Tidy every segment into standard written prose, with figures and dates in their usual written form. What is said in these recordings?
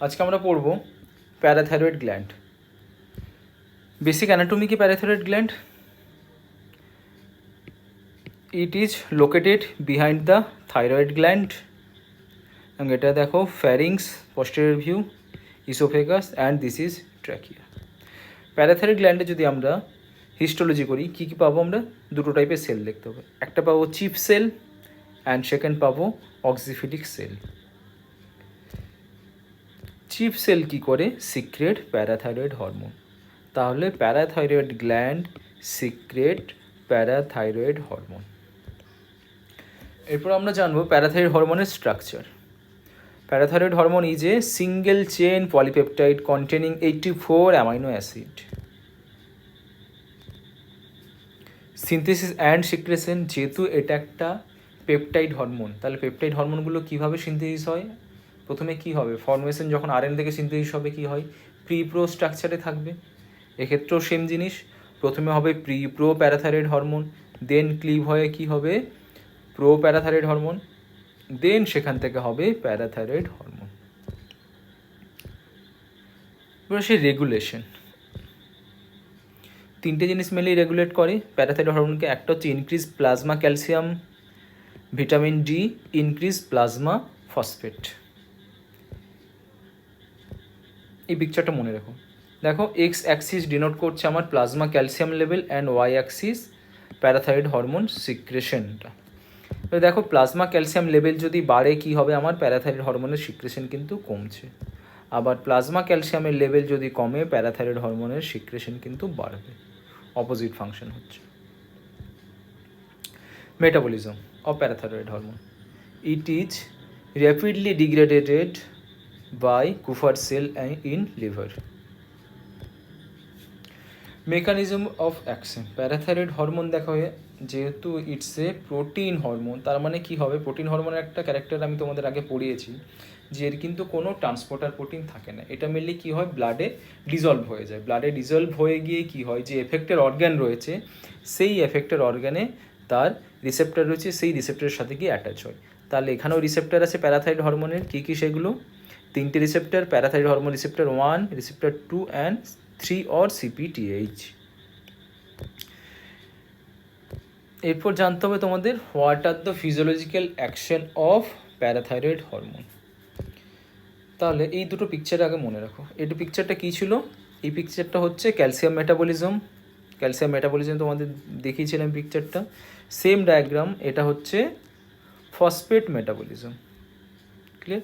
আজকে আমরা পড়ব প্যারাথাইরয়েড গ্ল্যান্ড। বেসিক অ্যানাটমি কি parathyroid gland? It is located behind the thyroid gland. এবং এটা দেখো pharynx, posterior view, oesophagus and this is trachea. Parathyroid গ্ল্যান্ডে যদি আমরা হিস্টোলজি করি কী কী পাবো? আমরা দুটো টাইপের সেল দেখতে হবে। একটা পাবো চিফ সেল অ্যান্ড সেকেন্ড পাবো অক্সিফিলিক সেল। চিফ সেল কী করে? Secrete parathyroid hormone. তাহলে parathyroid gland secrete parathyroid hormone. এরপর আমরা জানবো প্যারাথাইরয়েড হরমোনের structure. Parathyroid hormone is a single chain polypeptide containing 84 amino acid. Synthesis and secretion, যেহেতু এটা একটা পেপটাইড হরমোন, তাহলে পেপটাইড হরমোনগুলো কীভাবে সিনথেসিস হয়? প্রথমে কি হবে? ফর্মেশন যখন আরএন থেকে সিনথেসিস হবে কি হয়? প্রি-প্রো স্ট্রাকচারে থাকবে। এক্ষেত্রেও সেম জিনিস, প্রথমে হবে প্রি-প্রো প্যারাথাইরয়েড হরমোন, দেন ক্লিভ হয়ে কি হবে? প্রো প্যারাথাইরয়েড হরমোন, দেন সেখান থেকে হবে প্যারাথাইরয়েড হরমোন। এবার সেই রেগুলেশন, তিনটে জিনিস মেনলি রেগুলেট করে প্যারাথাইরয়েড হরমোনকে। একটা হচ্ছে increase plasma calcium, vitamin D, increase plasma phosphate. এই পিকচারটা মনে রাখো। দেখো এক্স অ্যাক্সিস ডিনোট করছে আমার plasma calcium level and Y axis parathyroid hormone সিক্রেশনটা। এবার দেখো প্লাজমা ক্যালসিয়াম লেভেল যদি বাড়ে কি হবে? আমার প্যারাথাইরয়েড হরমোনের সিক্রেশন কিন্তু কমছে। আবার প্লাজমা ক্যালসিয়ামের লেভেল যদি কমে প্যারাথাইরয়েড হরমোনের সিক্রেশন কিন্তু বাড়বে। অপোজিট ফাংশন হচ্ছে। Metabolism of parathyroid hormone, it is rapidly degraded by Kupffer cell in liver. Mechanism of action, parathyroid hormone দেখা হয় যেহেতু ইটস এ প্রোটিন হরমোন, তার মানে কি হবে? প্রোটিন হরমোনের একটা ক্যারেক্টার আমি তোমাদের আগে পড়িয়েছি যে এর কিন্তু কোনো ট্রান্সপোর্টার প্রোটিন থাকে না। এটা মেনলি কী হয়? ব্লাডে ডিজলভ হয়ে যায়। ব্লাডে ডিজলভ হয়ে গিয়ে কি হয়? যে এফেক্টের অর্গ্যান রয়েছে সেই এফেক্টের অর্গ্যানে তার রিসেপ্টর রয়েছে, সেই রিসেপ্টরের সাথে গিয়ে অ্যাটাচ হয়। তাহলে এখানেও রিসেপ্টর আছে প্যারাথাইরয়েড হরমোনের। কী কী সেগুলো? তিনটে receptor, parathyroid hormone receptor 1, receptor 2 and 3 or CPTH। এরপর জানতে হবে তোমাদের what are the physiological action of parathyroid hormone. তাহলে এই দুটো পিকচার আগে মনে রাখো। এই পিকচারটা কী ছিল? এই পিকচারটা হচ্ছে ক্যালসিয়াম মেটাবলিজম। ক্যালসিয়াম মেটাবলিজম তোমাদের দেখিয়েছিলাম পিকচারটা। সেম ডায়াগ্রাম এটা হচ্ছে ফসফেট মেটাবলিজম। ক্লিয়ার?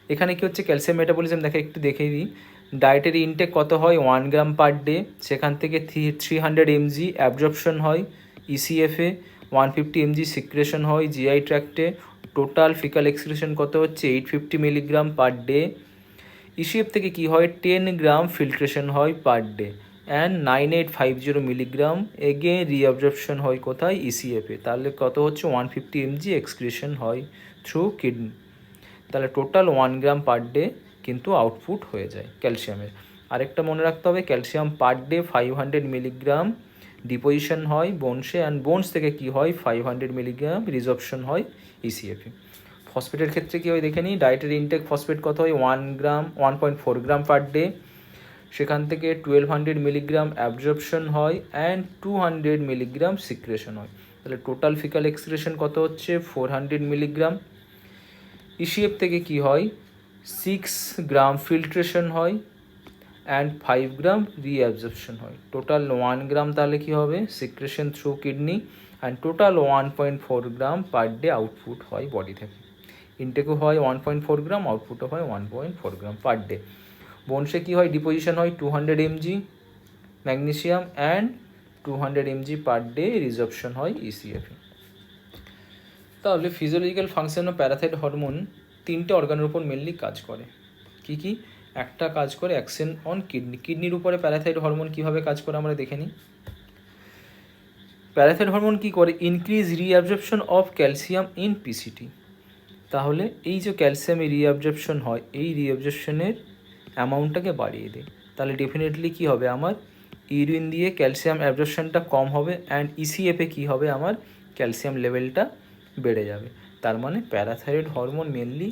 এখানে কি হচ্ছে ক্যালসিয়াম মেটাবলিজম দেখে একটু দেখিয়ে দিই। ডায়েটারি ইনটেক কত হয়? 1 গ্রাম পার ডে। সেখান থেকে 300 mg অ্যাবজর্পশন হয় ইসিএফে, 150 mg সিক্রেশন হয় জিআই ট্র্যাক্টে। টোটাল ফিকাল এক্সক্রিশন কত হচ্ছে? 850 মিলিগ্রাম পার ডে। ইসিএফ থেকে কি হয়? 10 গ্রাম ফিল্ট্রেশন হয় per day and 9850 milligram again reabsorption হয় কোথায়? ইসিএফে। তাহলে কত হচ্ছে? 150 mg এক্সক্রিশন হয় থ্রু কিডনি। তাহলে টোটাল 1 গ্রাম পার ডে কিন্তু আউটপুট হয়ে যায় ক্যালসিয়ামের। আরেকটা মনে রাখতে হবে, calcium per day 500 milligram deposition হয় বোনসে, অ্যান্ড বোনস থেকে কি হয়? 500 মিলিগ্রাম রিজর্পশন হয় ইসিএফে। ফসফেটের ক্ষেত্রে কী হয় দেখে নিই। ডায়েটারি ইনটেক ফসফেট কত হয়? 1.4 গ্রাম পার ডে। সেখান থেকে 1200 মিলিগ্রাম অ্যাবজর্পশন হয় অ্যান্ড 200 মিলিগ্রাম সিক্রেশন হয়। তাহলে টোটাল ফিকাল এক্সক্রিশন কত হচ্ছে? 400 মিলিগ্রাম। ইসিএফ থেকে কি হয়? 6 গ্রাম ফিল্ট্রেশন হয় অ্যান্ড 5 গ্রাম রিঅ্যাবজর্পশন হয়। টোটাল 1 গ্রাম তাহলে কী হবে? Secretion through kidney and total 1.4 gram per day output হয় বডি থেকে। ইনটেকও হয় 1.4 গ্রাম, আউটপুটও হয় 1.4 গ্রাম পার ডে। বোনসে কী হয়? ডিপোজিশন হয় 200 mg magnesium and 200 mg per day resorption হয় ইসিএফে। তাহলে physiological function of parathyroid hormone তিনটে অর্গানের উপর মেনলি কাজ করে। কি কি? একটা কাজ করে অ্যাকশন অন কিডনি। কিডনির উপরে প্যারাথাইরয়েড হরমোন কীভাবে কাজ করে আমরা দেখে নিই। প্যারাথাইরয়েড হরমোন কী করে? Increase reabsorption of calcium in PCT. তাহলে এই যে ক্যালসিয়ামের রিঅ্যাবজর্পশন হয়, এই রিঅ্যাবজর্পশনের অ্যামাউন্টটাকে বাড়িয়ে দেয়। তাহলে ডেফিনেটলি কী হবে? আমার ইউরিন দিয়ে ক্যালসিয়াম অ্যাবজর্পশনটা কম হবে অ্যান্ড ইসিএফে কী হবে? আমার ক্যালসিয়াম লেভেলটা বেড়ে যাবে। তার মানে parathyroid hormone mainly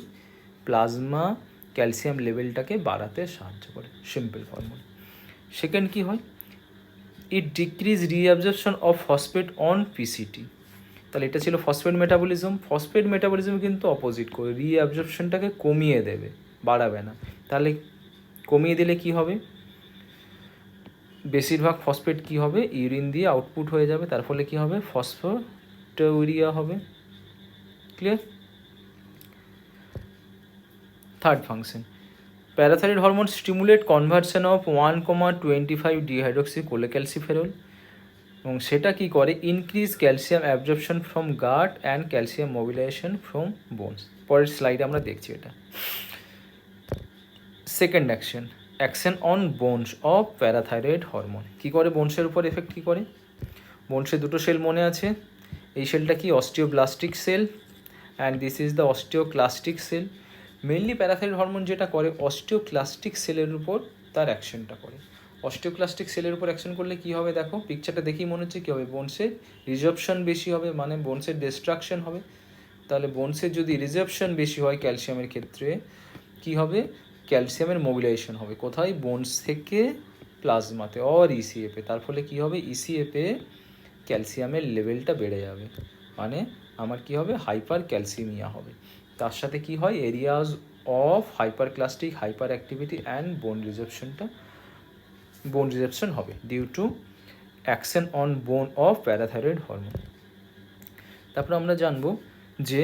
plasma calcium লেভেলটাকে বাড়াতে সাহায্য করে, সিম্পল ফর্মুলা। সেকেন্ড কী হয়, it decrease reabsorption of phosphate on PCT. তাহলে এটা ছিল ফসফেট মেটাবলিজম। ফসফেট মেটাবলিজম কিন্তু অপোজিট করে, রিঅ্যাবজর্পশনটাকে কমিয়ে দেবে, বাড়াবে না। তাহলে কমিয়ে দিলে কি হবে, বেশিরভাগ ফসফেট কি হবে, ইউরিন দিয়ে আউটপুট হয়ে যাবে, তার ফলে কি হবে, ফসফোটেউরিয়া হবে। Clear? Third function, parathyroid hormone stimulate conversion of 1,25 dihydroxy cholecalciferol, এবং সেটা কি করে, increase calcium absorption from gut and calcium mobilization from bones. পরের স্লাইডে আমরা দেখছি এটা। Second action on bones of parathyroid hormone. কী করে বোনসের উপর এফেক্ট কী করে? বোনসে দুটো সেল মনে আছে, এই সেলটা কি, osteoblastic cell, and this is the osteoclastic cell. Mainly parathyroid hormone যেটা করে, অস্টিওক্লাস্টিক সেলের উপর তার অ্যাকশনটা করে। অস্টিওক্লাস্টিক সেলের উপর অ্যাকশন করলে কী হবে, দেখো পিকচারটা দেখেই মনে হচ্ছে কী হবে, বোনসের রিজর্পশন বেশি হবে, মানে বোনসের ডিস্ট্রাকশন হবে। তাহলে বোনসের যদি রিজর্পশন বেশি হয় ক্যালসিয়ামের ক্ষেত্রে, কি হবে, ক্যালসিয়ামের মোবিলাইজেশন হবে কোথায়, বোনস থেকে প্লাজমাতে অর ইসিএফে। তার ফলে কি হবে, ইসিএফে ক্যালসিয়ামের লেভেলটা বেড়ে যাবে, মানে আমার কি হবে, হাইপার ক্যালসিমিয়া হবে। তার সাথে কি হয়, areas of hyperclastic hyper activity and bone resorption হবে due to action on bone of parathyroid hormone. তারপর আমরা জানবো যে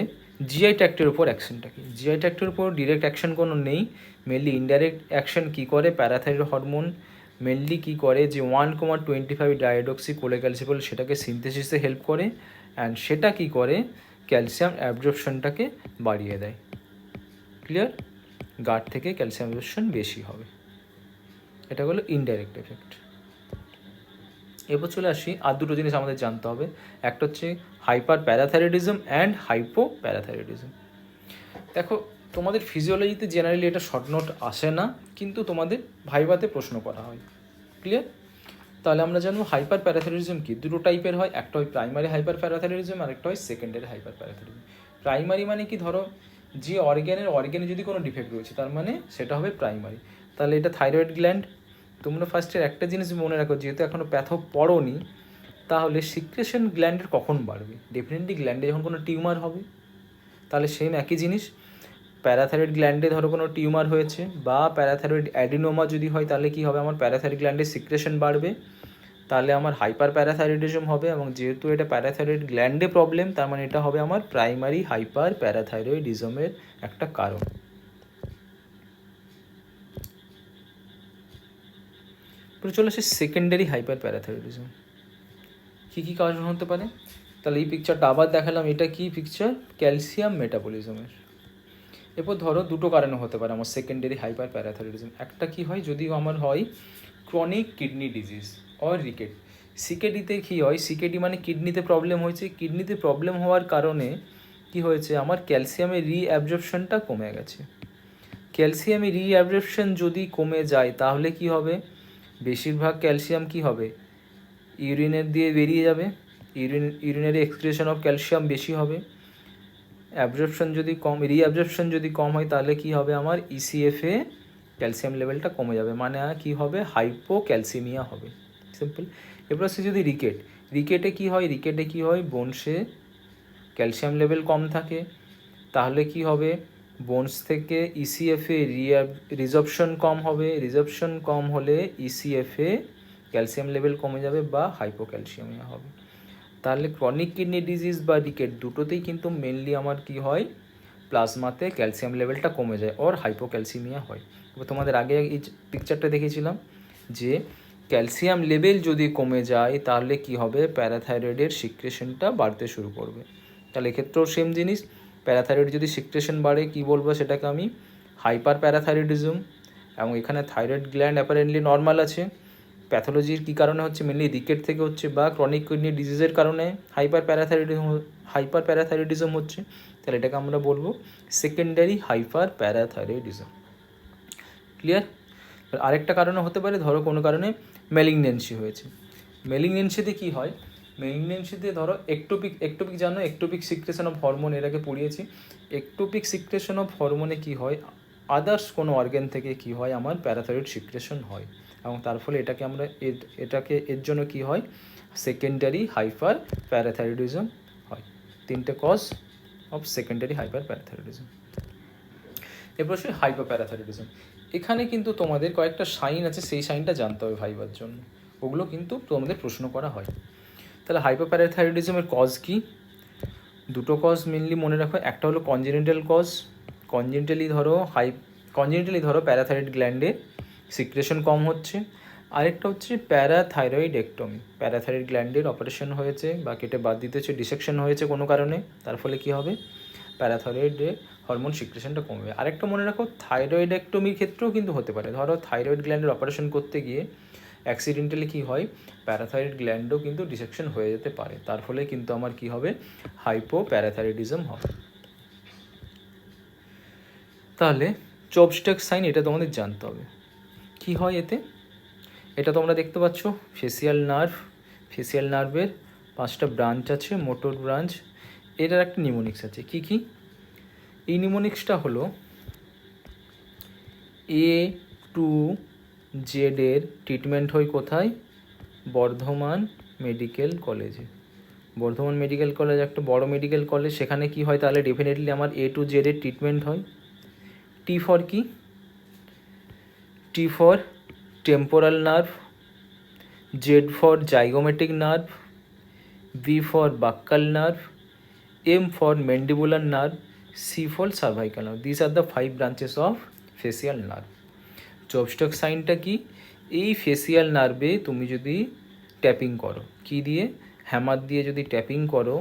জিআই ট্র্যাক্টের উপর অ্যাকশনটা কি। জিআই ট্র্যাক্টের উপর ডিরেক্ট অ্যাকশন কোনো নেই, মেনলি ইনডাইরেক্ট অ্যাকশন কী করে, প্যারাথাইরয়েড হরমোন মেনলি কী করে, যে 1,25 ডাইডক্সি কোলেক্যালসিফেরল সেটাকে সিনথেসিসে হেল্প করে, অ্যান্ড সেটা কী করে, ক্যালসিয়াম অ্যাবজর্পশনটাকে বাড়িয়ে দেয়। ক্লিয়ার? গাট থেকে ক্যালসিয়াম অ্যাবজর্পশন বেশি হবে, এটা হলো ইনডাইরেক্ট এফেক্ট। এরপর চলে আসি, আর দুটো জিনিস আমাদের জানতে হবে, একটা হচ্ছে hyper parathyroidism and hypo parathyroidism. দেখো তোমাদের ফিজিওলজিতে জেনারেলি এটা শর্ট নোট আসে না, কিন্তু তোমাদের ভাইভাতে প্রশ্ন করা হয়। ক্লিয়ার? তাহলে আমরা জানবো হাইপার প্যারাথাইরয়েডিজম কি। দুটো টাইপের হয়, একটা হয় প্রাইমারি হাইপার প্যারাথাইরয়েডিজম আর একটা হয় সেকেন্ডারি হাইপার প্যারাথাইরয়েডিজম। প্রাইমারি মানে কি, ধরো যে অর্গ্যানে যদি কোনো ডিফেক্ট রয়েছে তার মানে সেটা হবে প্রাইমারি। তাহলে এটা থাইরয়েড গ্ল্যান্ড। তোমরা ফার্স্টের একটা জিনিস মনে রাখো, যেহেতু এখনও প্যাথো পড়োনি, তাহলে সিক্রেশন গ্ল্যান্ডের কখন বাড়বে, ডেফিনেটলি গ্ল্যান্ডে যখন কোনো টিউমার হবে। তাহলে সেম একই জিনিস, প্যারাথাইরয়েড গ্ল্যান্ডে ধরো কোনো টিউমার হয়েছে বা প্যারাথাইরয়েড অ্যাডিনোমা যদি হয়, তাহলে কি হবে, আমার প্যারাথাইরয়েড গ্ল্যান্ডে সিক্রেশন বাড়বে, তাহলে আমার হাইপার প্যারাথাইরয়েডিজম হবে। এবং যেহেতু এটা প্যারাথাইরয়েড গ্ল্যান্ডে প্রবলেম, তার মানে এটা হবে আমার প্রাইমারি হাইপার প্যারাথাইরয়েডিজমের একটা কারণ। চলে আসে সেকেন্ডারি হাইপার প্যারাথাইরয়েডিজম। কী কী কারণ হতে পারে, তাহলে এই পিকচারটা আবার দেখালাম, এটা কি পিকচার, ক্যালসিয়াম মেটাবলিজমের। এরপর ধরো দুটো কারণে হতে পারে আমার সেকেন্ডারি হাইপার প্যারাথাইরয়েডিজম। একটা কি হয়, যদিও আমার হয় chronic kidney disease or rickets. সিকেডিতে কী হয়, সিকেডি মানে কিডনিতে প্রবলেম হয়েছে, কিডনিতে প্রবলেম হওয়ার কারণে কি হয়েছে, আমার ক্যালসিয়ামের রিঅ্যাবজর্পশনটা কমে গেছে। ক্যালসিয়ামের রিঅ্যাবজর্পশন যদি কমে যায় তাহলে কি হবে, বেশিরভাগ ক্যালসিয়াম কি হবে, ইউরিনের দিয়ে বেরিয়ে যাবে, ইউরিনারি এক্সক্রিশন অফ ক্যালসিয়াম বেশি হবে। অ্যাবজর্পশন যদি কম, রিঅ্যাবজর্পশন যদি কম হয়, তাহলে কি হবে, আমার ইসিএফে ক্যালসিয়াম লেভেলটা কমে যাবে, মানে কি হবে, হাইপোক্যালসিমিয়া হবে, সিম্পল। এরপর সে যদি রিকেটে কি হয়, বোনসে ক্যালসিয়াম লেভেল কম থাকে, তাহলে কি হবে, বোনস থেকে ইসিএফে রিজর্পশন কম হবে, রিজর্পশন কম হলে ইসিএফে ক্যালসিয়াম লেভেল কমে যাবে বা হাইপোক্যালসিয়ামিয়া হবে। তাহলে ক্রনিক কিডনি ডিজিজ বা রিকেট দুটোতেই কিন্তু মেনলি আমার কি হয়, প্লাজমাতে ক্যালসিয়াম লেভেলটা কমে যায় ওর হাইপোক্যালসিমিয়া হয়। এবার তোমাদের আগে এই পিকচারটা দেখেছিলাম যে ক্যালসিয়াম লেভেল যদি কমে যায় তাহলে কি হবে, প্যারাথাইরয়েডের সিক্রেশনটা বাড়তে শুরু করবে। তাহলে এক্ষেত্রেও সেম জিনিস, প্যারাথাইরয়েড যদি সিক্রেশন বাড়ে, কি বলবো সেটাকে আমি, হাইপার প্যারাথাইরয়েডিজম। এবং এখানে থাইরয়েড গ্ল্যান্ড অ্যাপারেন্টলি নর্মাল আছে। প্যাথোলজির কী কারণে হচ্ছে, মেনলি রিকেট থেকে হচ্ছে বা ক্রনিক কিডনি ডিজিজের কারণে হাইপার প্যারাথাইরয়েডিজম হচ্ছে। তাহলে এটাকে আমরা বলবো সেকেন্ডারি হাইপার প্যারাথাইরয়েডিজম। ক্লিয়ার? আরেকটা কারণে হতে পারে, ধরো কোনো কারণে ম্যালিগনেন্সি হয়েছে। ম্যালিগনেন্সিতে কী হয়, ম্যালিগনেন্সিতে ধরো একটোপিক জানো, একটোপিক সিক্রেশন অফ হরমোন, এর আগে পড়িয়েছি। একটোপিক সিক্রেশন অফ হরমোনে কী হয়, আদার্স কোনো অর্গ্যান থেকে কি হয়, আমার প্যারাথাইরয়েড সিক্রেশন হয়, এবং তার ফলে এটাকে আমরা এর জন্য কি হয়, সেকেন্ডারি হাইপার প্যারাথাইরয়েডিজম হয়। 3টে cause of secondary hyperparathyroidism. এরপর সে হাইপার প্যারাথাইরয়েডিজম। এখানে কিন্তু তোমাদের কয়েকটা সাইন আছে, সেই সাইনটা জানতে হবে ভাইবার জন্য, ওগুলো কিন্তু তোমাদের প্রশ্ন করা হয়। তাহলে হাইপার প্যারাথাইরয়েডিজমের কজ কি? দুটো কজ মেনলি মনে রাখো। একটা হলো কনজেনিটাল কজ, কনজেনিটালি ধরো প্যারাথাইরয়েড গ্ল্যান্ডে সিক্রেশন কম হচ্ছে। আরেকটা হচ্ছে প্যারাথাইরয়েডেক্টমি, প্যারাথাইরয়েড গ্ল্যান্ডের অপারেশন হয়েছে বা কেটে বাদ দিতে হচ্ছে, ডিসেকশন হয়েছে কোনো কারণে, তার ফলে কী হবে, প্যারাথাইরয়েডে হরমোন সিক্রেশনটা কমবে। আরেকটা মনে রাখো, থাইরয়েডেক্টমির ক্ষেত্রেও কিন্তু হতে পারে। ধরো থাইরয়েড গ্ল্যান্ডের অপারেশন করতে গিয়ে অ্যাক্সিডেন্টালি কী হয়, প্যারাথাইরয়েড গ্ল্যান্ডও কিন্তু ডিসেকশন হয়ে যেতে পারে, তার ফলে কিন্তু আমার কী হবে, হাইপোপ্যারাথাইরয়েডিজম হবে। তাহলে চপস্টিক সাইন, এটা তোমাদের জানতে হবে কি হয় এতে। এটা তোমরা দেখতে পাচ্ছ, ফেসিয়াল নার্ভ, ফেসিয়াল নার্ভের 5টা ব্রাঞ্চ আছে, মোটর ব্রাঞ্চ। এটার একটা নিউমোনিক্স আছে। কি কি? এই নিউমোনিক্সটা হলো A2Z এর ট্রিটমেন্ট হয় কোথায়, বর্ধমান মেডিকেল কলেজে। বর্ধমান মেডিকেল কলেজ একটা বড় মেডিকেল কলেজ, সেখানে কি হয়, তাহলে ডেফিনেটলি আমার A2Z এর ট্রিটমেন্ট হয়। টি ফর কি? T for temporal nerve, Z for zygomatic nerve, B for buccal nerve, M for mandibular nerve, C for cervical nerve. This are the 5 branches of facial nerve. Chopstick সাইনটা কি? এই facial নার্ভে তুমি যদি tapping করো, কি দিয়ে, hammer দিয়ে যদি ট্যাপিং করো,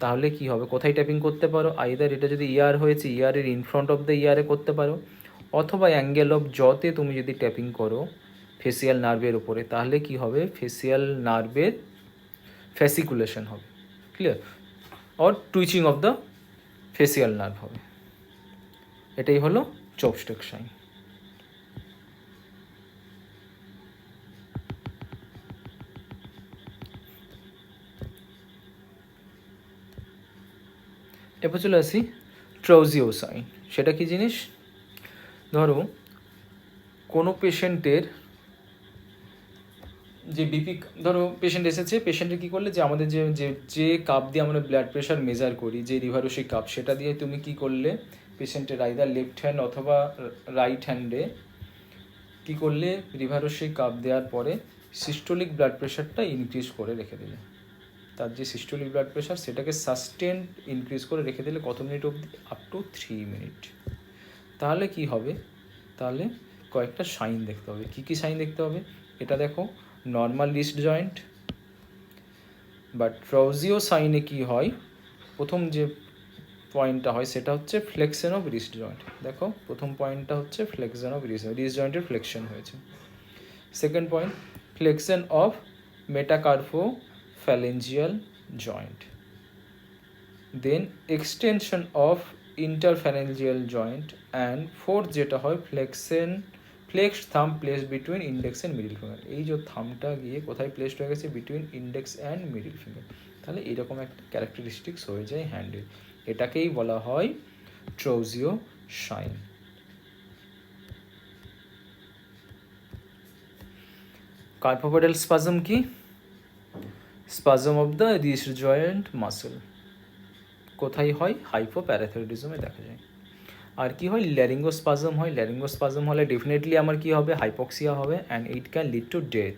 তাহলে কি হবে, কোথায় ট্যাপিং করতে পারো, আইদার এটা যদি ইয়ার হয়েছে, ইয়ারের ইনফ্রন্ট অফ দ্য ইয়ারে করতে পারো, অথবা অ্যাঙ্গেল অফ জতে তুমি যদি ট্যাপিং করো ফেসিয়াল নার্ভের উপরে, তাহলে কি হবে, ফেসিয়াল নার্ভের ফ্যাসিকুলেশন হবে, clear, or twitching of the facial nerve হবে। এটাই হলো চপস্টিক সাইন। এরপর চলে আসি ট্রাউজিও সাইন। সেটা কি জিনিস? ধরো কোনো পেশেন্টের যে বিপি, ধরো পেশেন্ট এসেছে, পেশেন্টের কী করলে, যে আমাদের যে কাপ দিয়ে আমরা ব্লাড প্রেশার মেজার করি, যে রিভারোসি কাপ, সেটা দিয়ে তুমি কি করলে, পেশেন্টের আইদার লেফট হ্যান্ড অথবা রাইট হ্যান্ডে কী করলে, রিভারোসি কাপ দেওয়ার পরে সিস্টোলিক ব্লাড প্রেশারটা ইনক্রিজ করে রেখে দিলে। তার যে সিস্টোলিক ব্লাড প্রেশার, সেটাকে সাস্টেন ইনক্রিজ করে রেখে দিলে কত মিনিট অবধি, আপ টু 3 মিনিট। তাহলে কি হবে, তাহলে কয়েকটা সাইন দেখতে হবে। কি কি সাইন দেখতে হবে? এটা দেখো, নর্মাল রিস্ট জয়েন্ট, বাট ট্রাউজিও সাইনে কি হয়, প্রথম যে পয়েন্টটা হয় সেটা হচ্ছে ফ্লেকশন অফ রিস্ট জয়েন্ট। দেখো প্রথম পয়েন্টটা হচ্ছে ফ্লেকশন অফ রিস্ট জয়েন্টের ফ্লেকশন হয়েছে। Second point, flexion of metacarpophalangeal joint. Then extension of interphalangeal joint, and fourth যেটা হয়, flexed thumb place between index and middle finger. এই যে থামটা গিয়ে কোথায় প্লেসড হয়ে গেছে, between index and middle finger. তাহলে এরকম একটা ক্যারেক্টারিস্টিক্স হয়ে যায় হ্যান্ডের। এটাকেই বলা হয় ট্রাউজিও সাইন। কার্পোপেডাল স্পাজম কি? Spasm of the wrist joint muscle. কোথায় হয়? হাইপোপ্যারাথাইরয়েডিজমে দেখা যায়। আর কি হয়? ল্যারিঙ্গোস্পাজম হয়। ল্যারিঙ্গোস্পাজম হলে ডেফিনেটলি আমার কি হবে, হাইপক্সিয়া হবে, and it can lead to death.